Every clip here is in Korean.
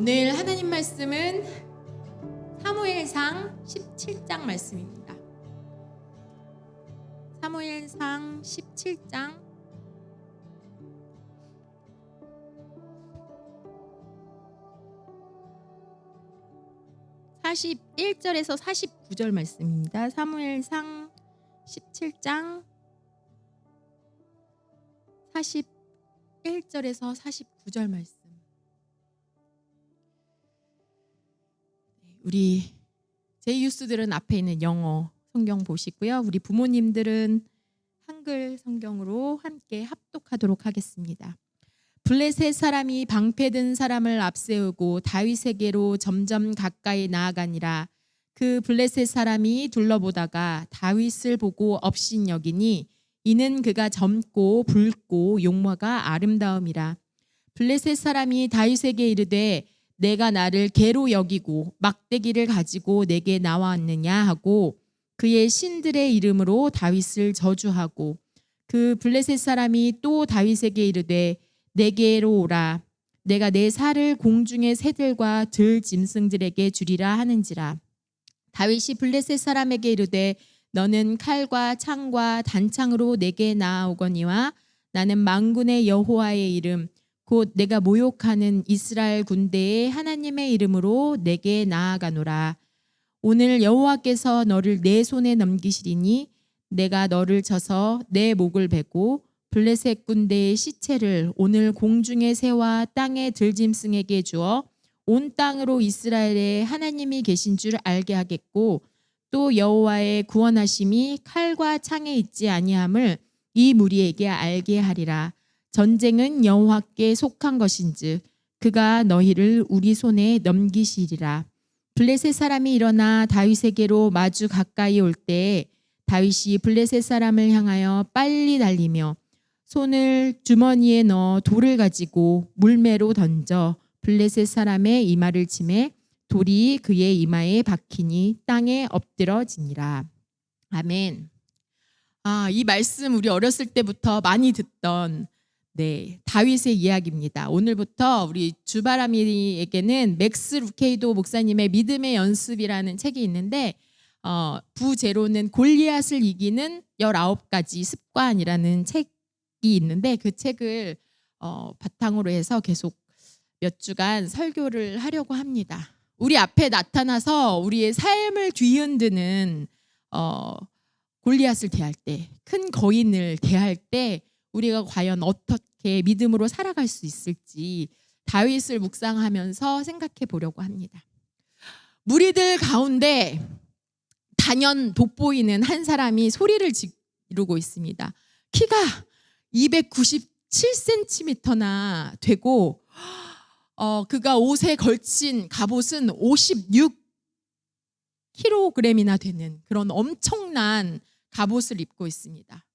오늘 하나님 말씀은 사무엘상 17장 말씀입니다. 사무엘상 17장 41절에서 49절 말씀입니다. 사무엘상 17장 41절에서 49절 말씀. 우리 제이유스들은 앞에 있는 영어 성경 보시고요. 우리 부모님들은 한글 성경으로 함께 합독하도록 하겠습니다. 블레셋 사람이 방패든 사람을 앞세우고 다윗에게로 점점 가까이 나아가니라. 그 블레셋 사람이 둘러보다가 다윗을 보고 업신여기니 이는 그가 젊고 붉고 용모가 아름다움이라. 블레셋 사람이 다윗에게 이르되 내가 나를 개로 여기고 막대기를 가지고 내게 나왔느냐 하고 그의 신들의 이름으로 다윗을 저주하고 그 블레셋 사람이 또 다윗에게 이르되 내게로 오라. 내가 내 살을 공중의 새들과 들 짐승들에게 주리라 하는지라. 다윗이 블레셋 사람에게 이르되 너는 칼과 창과 단창으로 내게 나아오거니와 나는 만군의 여호와의 이름 곧 내가 모욕하는 이스라엘 군대의 하나님의 이름으로 내게 나아가노라. 오늘 여호와께서 너를 내 손에 넘기시리니 내가 너를 쳐서 내 목을 베고 블레셋 군대의 시체를 오늘 공중의 새와 땅의 들짐승에게 주어 온 땅으로 이스라엘의 하나님이 계신 줄 알게 하겠고 또 여호와의 구원하심이 칼과 창에 있지 아니함을 이 무리에게 알게 하리라. 전쟁은 여호와께 속한 것인즉 그가 너희를 우리 손에 넘기시리라. 블레셋 사람이 일어나 다윗에게로 마주 가까이 올 때에 다윗이 블레셋 사람을 향하여 빨리 달리며 손을 주머니에 넣어 돌을 가지고 물매로 던져 블레셋 사람의 이마를 치매 돌이 그의 이마에 박히니 땅에 엎드러지니라. 아멘. 이 말씀 우리 어렸을 때부터 많이 듣던 다윗의 이야기입니다. 오늘부터 우리 주바람이에게는 맥스 루케이도 목사님의 믿음의 연습이라는 책이 있는데 부제로는 골리앗을 이기는 19가지 습관이라는 책이 있는데 그 책을 바탕으로 해서 계속 몇 주간 설교를 하려고 합니다. 우리 앞에 나타나서 우리의 삶을 뒤흔드는 골리앗을 대할 때, 큰 거인을 대할 때 우리가 과연 어떻게 믿음으로 살아갈 수 있을지 다윗을 묵상하면서 생각해 보려고 합니다. 무리들 가운데 단연 돋보이는 한 사람이 소리를 지르고 있습니다. 키가 297cm나 되고 그가 옷에 걸친 갑옷은 56kg이나 되는 그런 엄청난 갑옷을 입고 있습니다.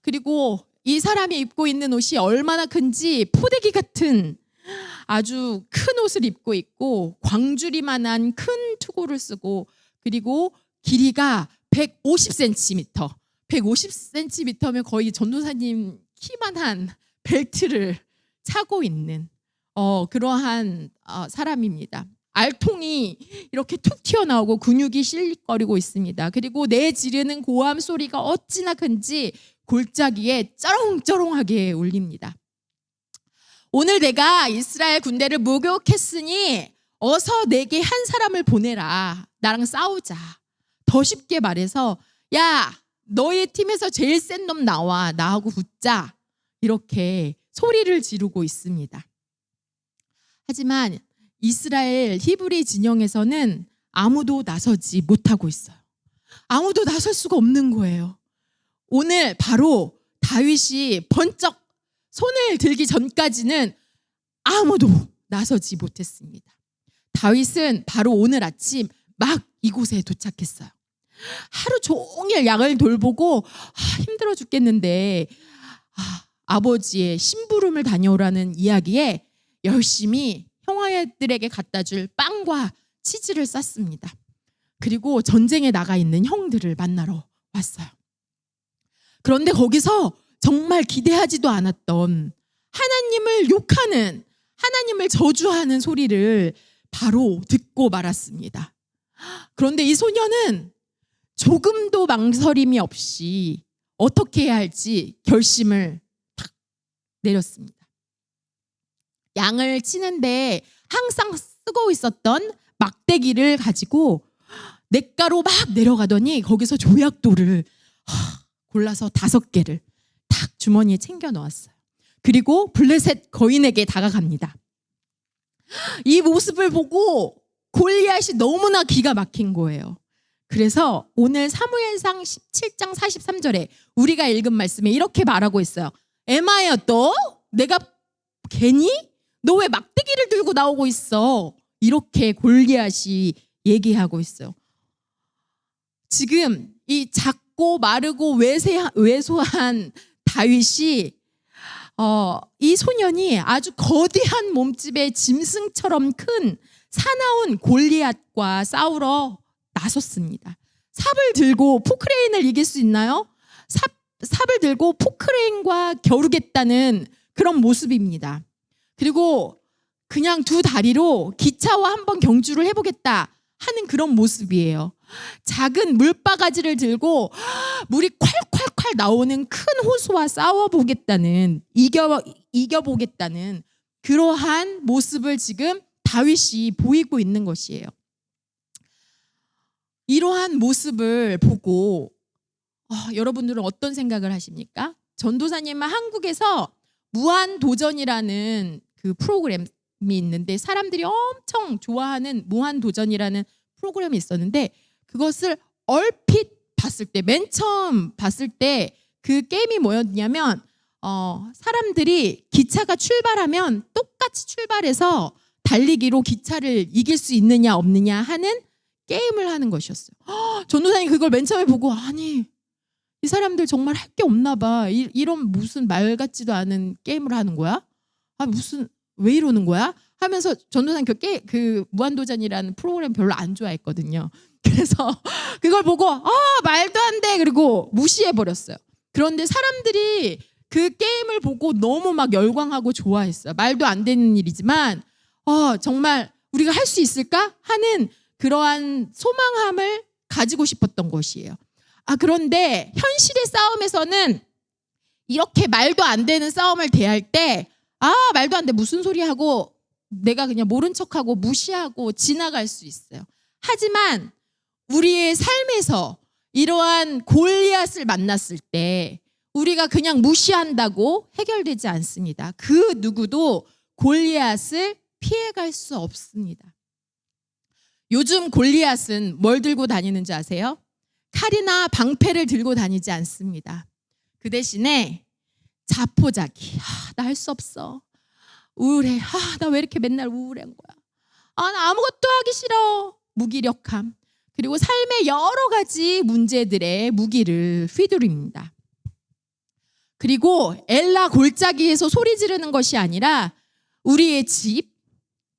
그리고 이 사람이 입고 있는 옷이 얼마나 큰지 포대기 같은 아주 큰 옷을 입고 있고 광주리만한 큰 투구를 쓰고 그리고 길이가 150cm, 150cm면 거의 전도사님 키만한 벨트를 차고 있는 그러한 사람입니다. 알통이 이렇게 툭 튀어나오고 근육이 실릿거리고 있습니다. 그리고 내 지르는 고함 소리가 어찌나 큰지 골짜기에 쩌렁쩌렁하게 울립니다. 오늘 내가 이스라엘 군대를 모욕했으니 어서 내게 한 사람을 보내라. 나랑 싸우자. 더 쉽게 말해서 야 너희 팀에서 제일 센 놈 나와. 나하고 붙자. 이렇게 소리를 지르고 있습니다. 하지만 이스라엘 히브리 진영에서는 아무도 나서지 못하고 있어요. 아무도 나설 수가 없는 거예요. 오늘 바로 다윗이 번쩍 손을 들기 전까지는 아무도 나서지 못했습니다. 다윗은 바로 오늘 아침 막 이곳에 도착했어요. 하루 종일 양을 돌보고 힘들어 죽겠는데 아버지의 심부름을 다녀오라는 이야기에 열심히 형아들에게 갖다 줄 빵과 치즈를 쌌습니다. 그리고 전쟁에 나가 있는 형들을 만나러 왔어요. 그런데 거기서 정말 기대하지도 않았던 하나님을 욕하는 하나님을 저주하는 소리를 바로 듣고 말았습니다. 그런데 이 소녀는 조금도 망설임이 없이 어떻게 해야 할지 결심을 탁 내렸습니다. 양을 치는데 항상 쓰고 있었던 막대기를 가지고 냇가로 막 내려가더니 거기서 조약돌을 골라서 5개를 탁 주머니에 챙겨 넣었어요. 그리고 블레셋 거인에게 다가갑니다. 이 모습을 보고 골리앗이 너무나 기가 막힌 거예요. 그래서 오늘 사무엘상 17장 43절에 우리가 읽은 말씀에 이렇게 말하고 있어요. 에마야, 너? 내가 괜히? 너 왜 막대기를 들고 나오고 있어? 이렇게 골리앗이 얘기하고 있어요. 지금 이 작고 마르고 왜소한 다윗이 이 소년이 아주 거대한 몸집의 짐승처럼 큰 사나운 골리앗과 싸우러 나섰습니다. 삽을 들고 포크레인을 이길 수 있나요? 삽을 들고 포크레인과 겨루겠다는 그런 모습입니다. 그리고 그냥 2다리로 기차와 한번 경주를 해보겠다 하는 그런 모습이에요. 작은 물바가지를 들고 물이 콸콸콸 나오는 큰 호수와 싸워보겠다는, 이겨보겠다는 그러한 모습을 지금 다윗이 보이고 있는 것이에요. 이러한 모습을 보고 여러분들은 어떤 생각을 하십니까? 전도사님은 한국에서 무한도전이라는 그 프로그램이 있는데 사람들이 엄청 좋아하는 무한도전이라는 프로그램이 있었는데 그것을 얼핏 봤을 때, 맨 처음 봤을 때 그 게임이 뭐였냐면 사람들이 기차가 출발하면 똑같이 출발해서 달리기로 기차를 이길 수 있느냐 없느냐 하는 게임을 하는 것이었어요. 전도사님 그걸 맨 처음에 보고 아니 이 사람들 정말 할 게 없나 봐. 이런 무슨 말 같지도 않은 게임을 하는 거야? 무슨 왜 이러는 거야? 하면서 전도사님 그 무한도전이라는 프로그램 별로 안 좋아했거든요. 그래서 그걸 보고 말도 안 돼. 그리고 무시해 버렸어요. 그런데 사람들이 그 게임을 보고 너무 막 열광하고 좋아했어요. 말도 안 되는 일이지만 정말 우리가 할 수 있을까 하는 그러한 소망함을 가지고 싶었던 것이에요. 그런데 현실의 싸움에서는 이렇게 말도 안 되는 싸움을 대할 때 말도 안 돼 무슨 소리 하고 내가 그냥 모른 척하고 무시하고 지나갈 수 있어요. 하지만 우리의 삶에서 이러한 골리앗을 만났을 때 우리가 그냥 무시한다고 해결되지 않습니다. 그 누구도 골리앗을 피해갈 수 없습니다. 요즘 골리앗은 뭘 들고 다니는지 아세요? 칼이나 방패를 들고 다니지 않습니다. 그 대신에 자포자기. 나 할 수 없어. 우울해. 나 왜 이렇게 맨날 우울한 거야. 나 아무것도 하기 싫어. 무기력함. 그리고 삶의 여러 가지 문제들의 무기를 휘두릅니다. 그리고 엘라 골짜기에서 소리 지르는 것이 아니라 우리의 집,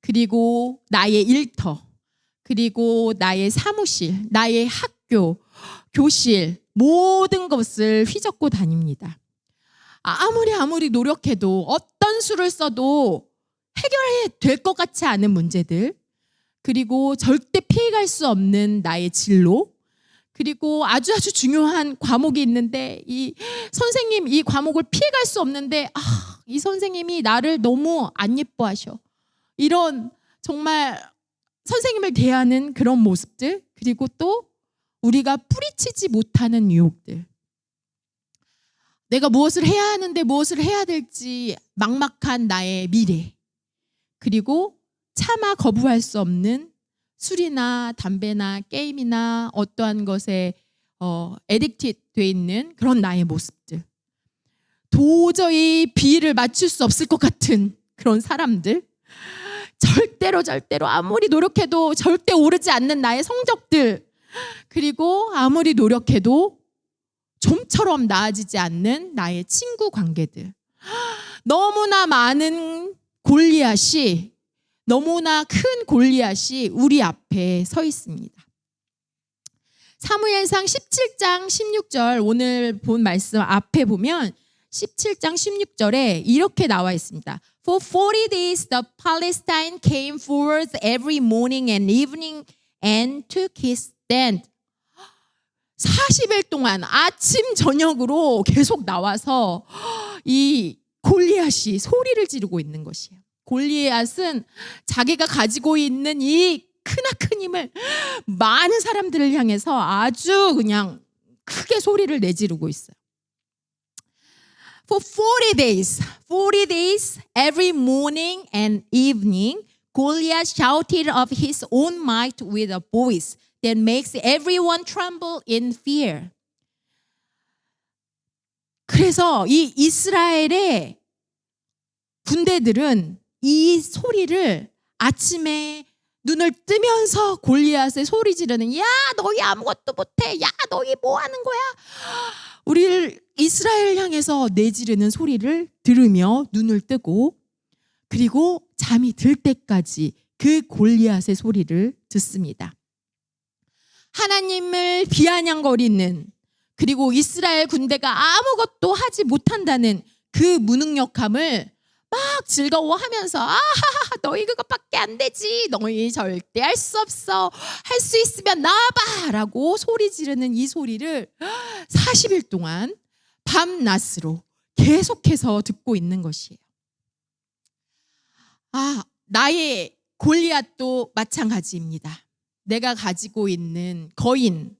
그리고 나의 일터, 그리고 나의 사무실, 나의 학교, 교실 모든 것을 휘젓고 다닙니다. 아무리 노력해도 어떤 수를 써도 해결해 될 것 같지 않은 문제들, 그리고 절대 피해갈 수 없는 나의 진로, 그리고 아주 중요한 과목이 있는데 이 선생님 이 과목을 피해갈 수 없는데 이 선생님이 나를 너무 안 예뻐하셔. 이런 정말 선생님을 대하는 그런 모습들, 그리고 또 우리가 뿌리치지 못하는 유혹들. 내가 무엇을 해야 하는데 무엇을 해야 될지 막막한 나의 미래, 그리고 차마 거부할 수 없는 술이나 담배나 게임이나 어떠한 것에 에딕티드 돼 있는 그런 나의 모습들, 도저히 비위를 맞출 수 없을 것 같은 그런 사람들, 절대로 아무리 노력해도 절대 오르지 않는 나의 성적들, 그리고 아무리 노력해도 좀처럼 나아지지 않는 나의 친구 관계들. 너무나 많은 골리앗이, 너무나 큰 골리앗이 우리 앞에 서 있습니다. 사무엘상 17장 16절 오늘 본 말씀 앞에 보면 17장 16절에 이렇게 나와 있습니다. For 40 days the Palestine came forward every morning and evening and took his stand. 40일 동안 아침 저녁으로 계속 나와서 이 골리앗이 소리를 지르고 있는 것이에요. 골리앗은 자기가 가지고 있는 이 크나큰 힘을 많은 사람들을 향해서 아주 그냥 크게 소리를 내지르고 있어요. For 40 days, every morning and evening, Goliath shouted of his own might with a voice that makes everyone tremble in fear. 그래서 이 이스라엘의 군대들은 이 소리를 아침에 눈을 뜨면서 골리앗의 소리 지르는 야 너희 아무것도 못해 야 너희 뭐 하는 거야 우리를 이스라엘을 향해서 내지르는 소리를 들으며 눈을 뜨고 그리고 잠이 들 때까지 그 골리앗의 소리를 듣습니다. 하나님을 비아냥거리는 그리고 이스라엘 군대가 아무것도 하지 못한다는 그 무능력함을 막 즐거워하면서 아하하 너희 그것밖에 안 되지 너희 절대 할 수 없어 할 수 있으면 나와봐 라고 소리 지르는 이 소리를 40일 동안 밤낮으로 계속해서 듣고 있는 것이에요. 나의 골리앗도 마찬가지입니다. 내가 가지고 있는 거인은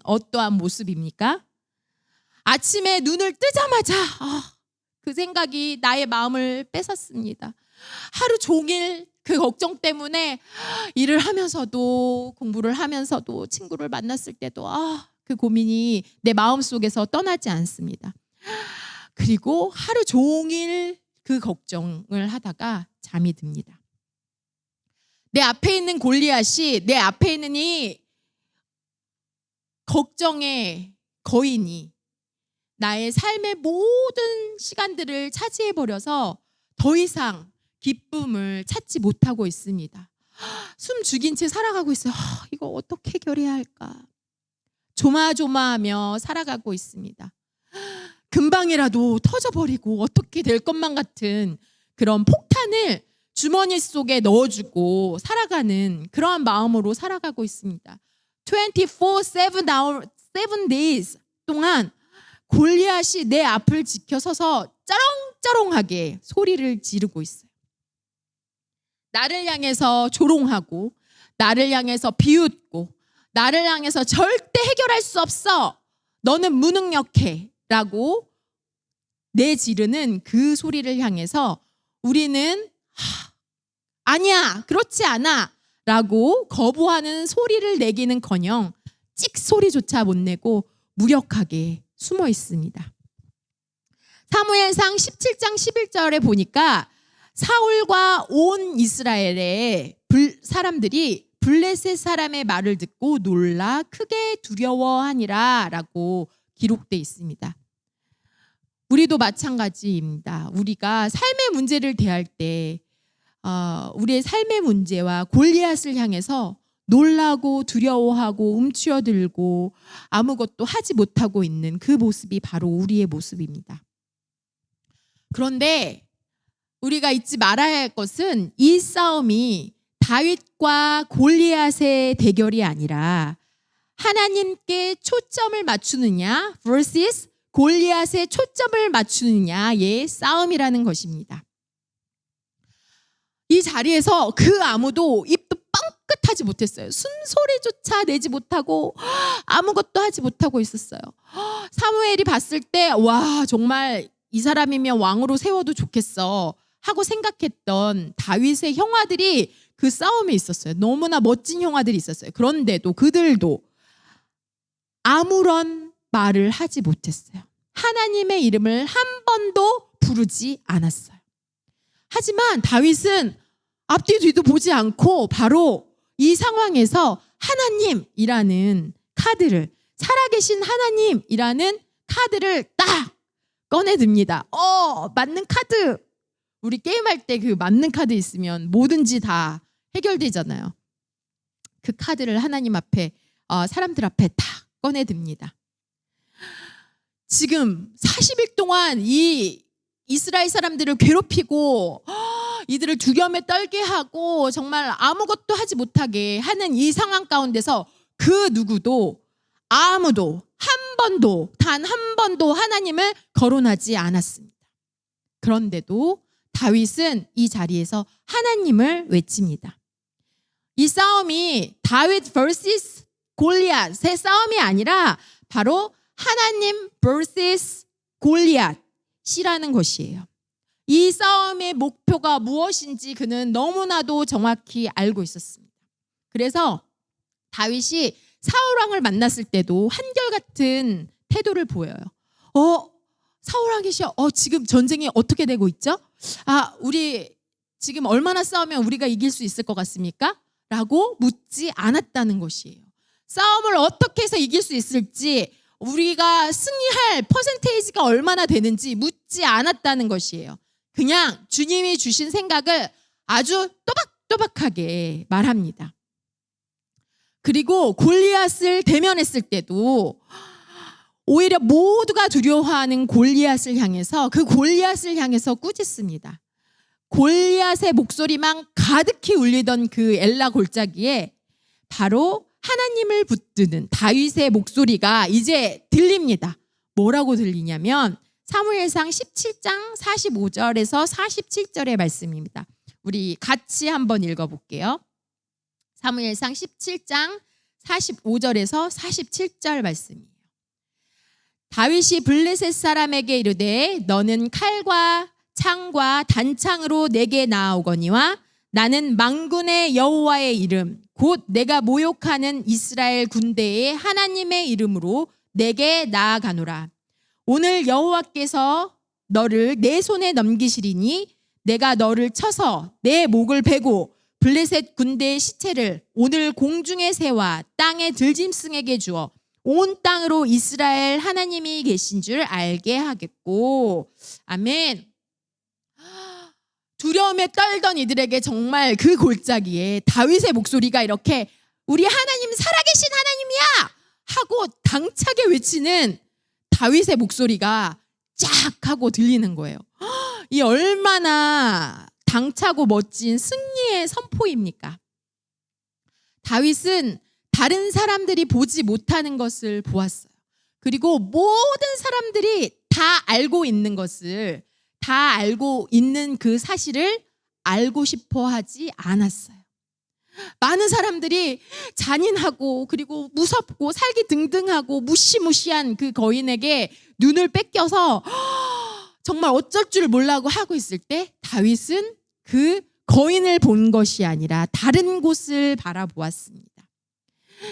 어떠한 모습입니까? 아침에 눈을 뜨자마자 그 생각이 나의 마음을 뺏었습니다. 하루 종일 그 걱정 때문에 일을 하면서도 공부를 하면서도 친구를 만났을 때도 그 고민이 내 마음속에서 떠나지 않습니다. 그리고 하루 종일 그 걱정을 하다가 잠이 듭니다. 내 앞에 있는 골리앗이 내 앞에 있는 이 걱정의 거인이 나의 삶의 모든 시간들을 차지해버려서 더 이상 기쁨을 찾지 못하고 있습니다. 숨 죽인 채 살아가고 있어요. 이거 어떻게 해결해야 할까? 조마조마하며 살아가고 있습니다. 금방이라도 터져버리고 어떻게 될 것만 같은 그런 폭탄을 주머니 속에 넣어주고 살아가는 그러한 마음으로 살아가고 있습니다. 7 days 동안 골리앗이 내 앞을 지켜서서 쩌렁쩌렁하게 소리를 지르고 있어요. 나를 향해서 조롱하고 나를 향해서 비웃고 나를 향해서 절대 해결할 수 없어 너는 무능력해 라고 내지르는 그 소리를 향해서 우리는 아니야 그렇지 않아 라고 거부하는 소리를 내기는커녕 찍소리조차 못 내고 무력하게 숨어 있습니다. 사무엘상 17장 11절에 보니까 사울과 온 이스라엘의 사람들이 블레셋 사람의 말을 듣고 놀라 크게 두려워하니라 라고 기록되어 있습니다. 우리도 마찬가지입니다. 우리가 삶의 문제를 대할 때 우리의 삶의 문제와 골리앗을 향해서 놀라고 두려워하고 움츠러들고 아무것도 하지 못하고 있는 그 모습이 바로 우리의 모습입니다. 그런데 우리가 잊지 말아야 할 것은 이 싸움이 다윗과 골리앗의 대결이 아니라 하나님께 초점을 맞추느냐 vs 골리앗에 초점을 맞추느냐의 싸움이라는 것입니다. 이 자리에서 그 아무도 입도 뻥끗하지 못했어요. 숨소리조차 내지 못하고 아무것도 하지 못하고 있었어요. 사무엘이 봤을 때 와 정말 이 사람이면 왕으로 세워도 좋겠어 하고 생각했던 다윗의 형아들이 그 싸움에 있었어요. 너무나 멋진 형아들이 있었어요. 그런데도 그들도 아무런 말을 하지 못했어요. 하나님의 이름을 한 번도 부르지 않았어요. 하지만 다윗은 앞뒤 뒤도 보지 않고 바로 이 상황에서 하나님이라는 카드를 살아계신 하나님이라는 카드를 딱 꺼내듭니다. 맞는 카드. 우리 게임할 때 그 맞는 카드 있으면 뭐든지 다 해결되잖아요. 그 카드를 하나님 앞에 사람들 앞에 딱 꺼내듭니다. 지금 40일 동안 이 이스라엘 사람들을 괴롭히고 이들을 두려움에 떨게 하고 정말 아무것도 하지 못하게 하는 이 상황 가운데서 그 누구도 아무도 단 한 번도 하나님을 거론하지 않았습니다. 그런데도 다윗은 이 자리에서 하나님을 외칩니다. 이 싸움이 다윗 vs 골리앗의 싸움이 아니라 바로 하나님 vs 골리앗이라는 것이에요. 이 싸움의 목표가 무엇인지 그는 너무나도 정확히 알고 있었습니다. 그래서 다윗이 사울 왕을 만났을 때도 한결같은 태도를 보여요. 사울 왕이시여, 지금 전쟁이 어떻게 되고 있죠? 우리 지금 얼마나 싸우면 우리가 이길 수 있을 것 같습니까? 라고 묻지 않았다는 것이에요. 싸움을 어떻게 해서 이길 수 있을지, 우리가 승리할 퍼센테이지가 얼마나 되는지 묻지 않았다는 것이에요. 그냥 주님이 주신 생각을 아주 또박또박하게 말합니다. 그리고 골리앗을 대면했을 때도 오히려 모두가 두려워하는 골리앗을 향해서 꾸짖습니다. 골리앗의 목소리만 가득히 울리던 그 엘라 골짜기에 바로 하나님을 붙드는 다윗의 목소리가 이제 들립니다. 뭐라고 들리냐면 사무엘상 17장 45절에서 47절의 말씀입니다. 우리 같이 한번 읽어볼게요. 사무엘상 17장 45절에서 47절 말씀이에요. 다윗이 블레셋 사람에게 이르되 너는 칼과 창과 단창으로 내게 나아오거니와 나는 만군의 여호와의 이름 곧 내가 모욕하는 이스라엘 군대의 하나님의 이름으로 내게 나아가노라. 오늘 여호와께서 너를 내 손에 넘기시리니 내가 너를 쳐서 내 목을 베고 블레셋 군대의 시체를 오늘 공중의 새와 땅의 들짐승에게 주어 온 땅으로 이스라엘 하나님이 계신 줄 알게 하겠고. 아멘. 두려움에 떨던 이들에게 정말 그 골짜기에 다윗의 목소리가 이렇게 우리 하나님 살아계신 하나님이야 하고 당차게 외치는 다윗의 목소리가 쫙 하고 들리는 거예요. 이 얼마나 당차고 멋진 승리의 선포입니까? 다윗은 다른 사람들이 보지 못하는 것을 보았어요. 그리고 모든 사람들이 다 알고 있는 것을, 다 알고 있는 그 사실을 알고 싶어 하지 않았어요. 많은 사람들이 잔인하고 그리고 무섭고 살기 등등하고 무시무시한 그 거인에게 눈을 뺏겨서 정말 어쩔 줄 몰라고 하고 있을 때 다윗은 그 거인을 본 것이 아니라 다른 곳을 바라보았습니다.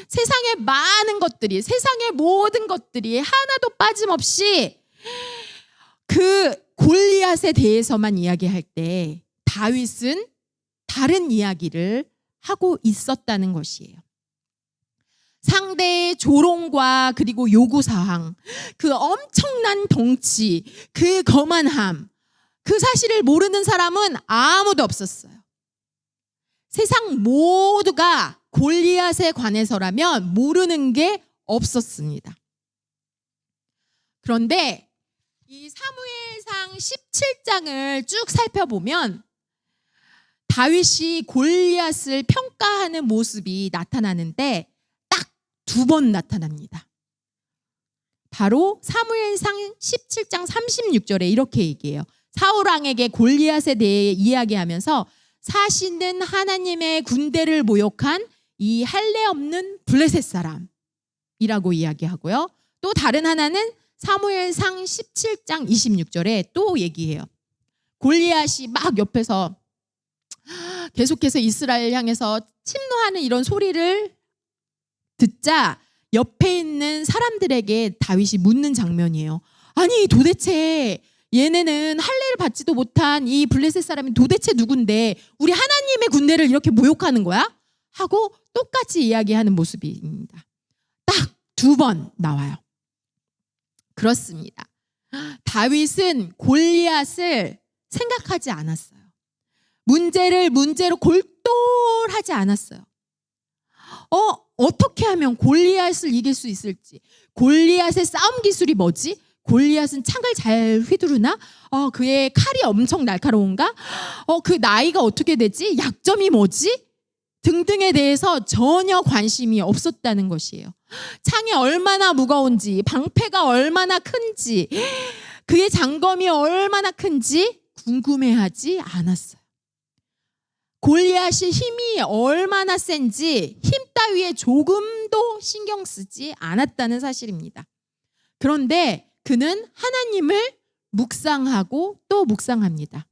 세상의 많은 것들이, 세상의 모든 것들이 하나도 빠짐없이 그 골리앗에 대해서만 이야기할 때 다윗은 다른 이야기를 하고 있었다는 것이에요. 상대의 조롱과 그리고 요구사항, 그 엄청난 덩치, 그 거만함, 그 사실을 모르는 사람은 아무도 없었어요. 세상 모두가 골리앗에 관해서라면 모르는 게 없었습니다. 그런데 이 사무엘상 17장을 쭉 살펴보면 다윗이 골리앗을 평가하는 모습이 나타나는데 딱 2번 나타납니다. 바로 사무엘상 17장 36절에 이렇게 얘기해요. 사울 왕에게 골리앗에 대해 이야기하면서 사시는 하나님의 군대를 모욕한 이 할례 없는 블레셋 사람이라고 이야기하고요. 또 다른 하나는 사무엘상 17장 26절에 또 얘기해요. 골리앗이 막 옆에서 계속해서 이스라엘 향해서 침노하는 이런 소리를 듣자 옆에 있는 사람들에게 다윗이 묻는 장면이에요. 아니 도대체 얘네는 할례를 받지도 못한 이 블레셋 사람이 도대체 누군데 우리 하나님의 군대를 이렇게 모욕하는 거야? 하고 똑같이 이야기하는 모습입니다. 딱 2번 나와요. 그렇습니다. 다윗은 골리앗을 생각하지 않았어요. 문제를 문제로 골똘하지 않았어요. 어떻게 하면 골리앗을 이길 수 있을지, 골리앗의 싸움 기술이 뭐지? 골리앗은 창을 잘 휘두르나? 그의 칼이 엄청 날카로운가? 그 나이가 어떻게 되지? 약점이 뭐지? 등등에 대해서 전혀 관심이 없었다는 것이에요. 창이 얼마나 무거운지, 방패가 얼마나 큰지, 그의 장검이 얼마나 큰지 궁금해하지 않았어요. 골리앗이 힘이 얼마나 센지 힘 따위에 조금도 신경 쓰지 않았다는 사실입니다. 그런데 그는 하나님을 묵상하고 또 묵상합니다.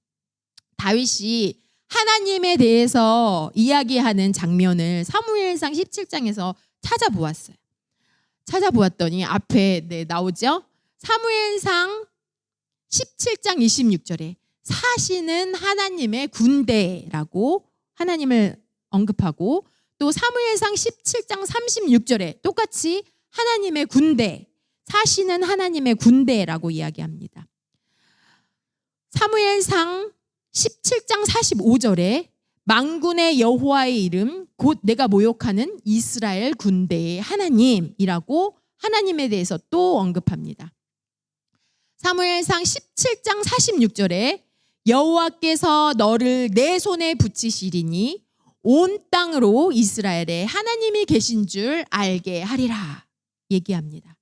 다윗이 하나님에 대해서 이야기하는 장면을 사무엘상 17장에서 찾아보았어요. 찾아보았더니 앞에 나오죠. 사무엘상 17장 26절에 사시는 하나님의 군대라고 하나님을 언급하고, 또 사무엘상 17장 36절에 똑같이 하나님의 군대, 사시는 하나님의 군대라고 이야기합니다. 사무엘상 17장 45절에 만군의 여호와의 이름 곧 내가 모욕하는 이스라엘 군대의 하나님이라고 하나님에 대해서 또 언급합니다. 사무엘상 17장 46절에 여호와께서 너를 내 손에 붙이시리니 온 땅으로 이스라엘에 하나님이 계신 줄 알게 하리라 얘기합니다.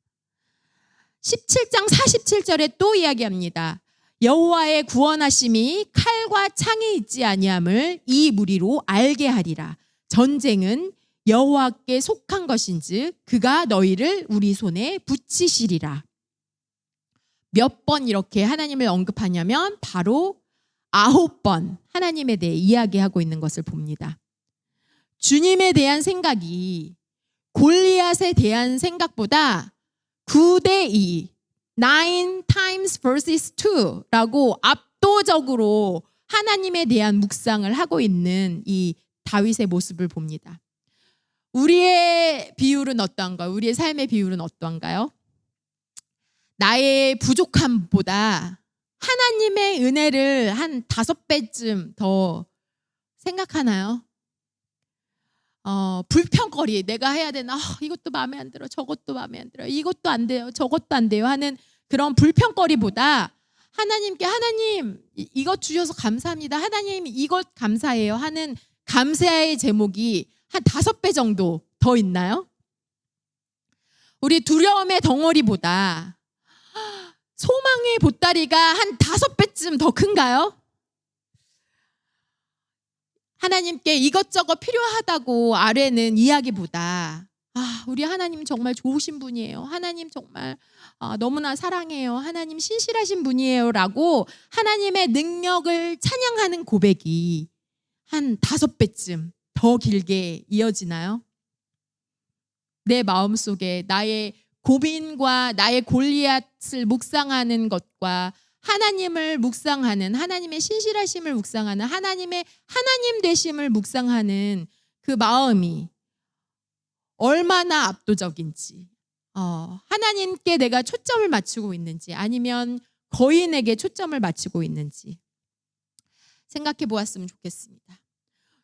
17장 47절에 또 이야기합니다. 여호와의 구원하심이 칼과 창에 있지 아니함을 이 무리로 알게 하리라. 전쟁은 여호와께 속한 것인즉 그가 너희를 우리 손에 붙이시리라. 몇 번 이렇게 하나님을 언급하냐면 바로 9번 하나님에 대해 이야기하고 있는 것을 봅니다. 주님에 대한 생각이 골리앗에 대한 생각보다 9대2 9 times versus 2라고 압도적으로 하나님에 대한 묵상을 하고 있는 이 다윗의 모습을 봅니다. 우리의 비율은 어떠한가요? 우리의 삶의 비율은 어떠한가요? 나의 부족함보다 하나님의 은혜를 한 5배쯤 더 생각하나요? 불평거리, 내가 해야 되나? 이것도 마음에 안 들어, 저것도 마음에 안 들어, 이것도 안 돼요, 저것도 안 돼요 하는 그런 불평거리보다 하나님께 하나님 이것 주셔서 감사합니다, 하나님 이것 감사해요 하는 감사의 제목이 한 5배 정도 더 있나요? 우리 두려움의 덩어리보다 소망의 보따리가 한 5배쯤 더 큰가요? 하나님께 이것저것 필요하다고 아뢰는 이야기보다 우리 하나님 정말 좋으신 분이에요, 하나님 정말 너무나 사랑해요, 하나님 신실하신 분이에요 라고 하나님의 능력을 찬양하는 고백이 한 5배쯤 더 길게 이어지나요? 내 마음속에 나의 고민과 나의 골리앗을 묵상하는 것과 하나님을 묵상하는, 하나님의 신실하심을 묵상하는, 하나님의 하나님 되심을 묵상하는 그 마음이 얼마나 압도적인지, 하나님께 내가 초점을 맞추고 있는지 아니면 거인에게 초점을 맞추고 있는지 생각해 보았으면 좋겠습니다.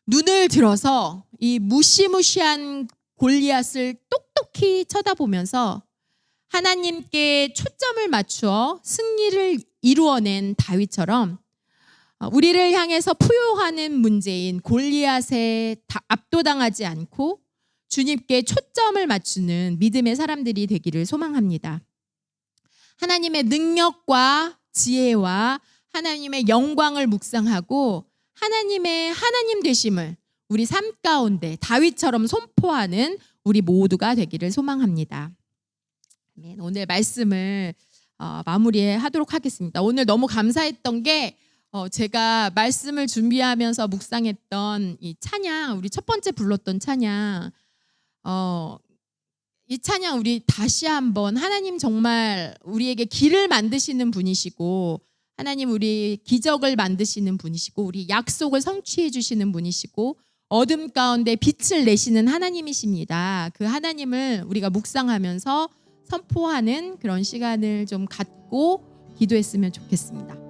눈을 들어서 이 무시무시한 골리앗을 똑똑히 쳐다보면서 하나님께 초점을 맞추어 승리를 이루어낸 다윗처럼 우리를 향해서 포효하는 문제인 골리앗에 압도당하지 않고 주님께 초점을 맞추는 믿음의 사람들이 되기를 소망합니다. 하나님의 능력과 지혜와 하나님의 영광을 묵상하고 하나님의 하나님 되심을 우리 삶 가운데 다윗처럼 선포하는 우리 모두가 되기를 소망합니다. 오늘 말씀을 마무리하도록 하겠습니다. 오늘 너무 감사했던 게 제가 말씀을 준비하면서 묵상했던 이 찬양, 우리 첫 번째 불렀던 찬양, 이 찬양 우리 다시 한번 하나님 정말 우리에게 길을 만드시는 분이시고 하나님 우리 기적을 만드시는 분이시고 우리 약속을 성취해 주시는 분이시고 어둠 가운데 빛을 내시는 하나님이십니다. 그 하나님을 우리가 묵상하면서 선포하는 그런 시간을 좀 갖고 기도했으면 좋겠습니다.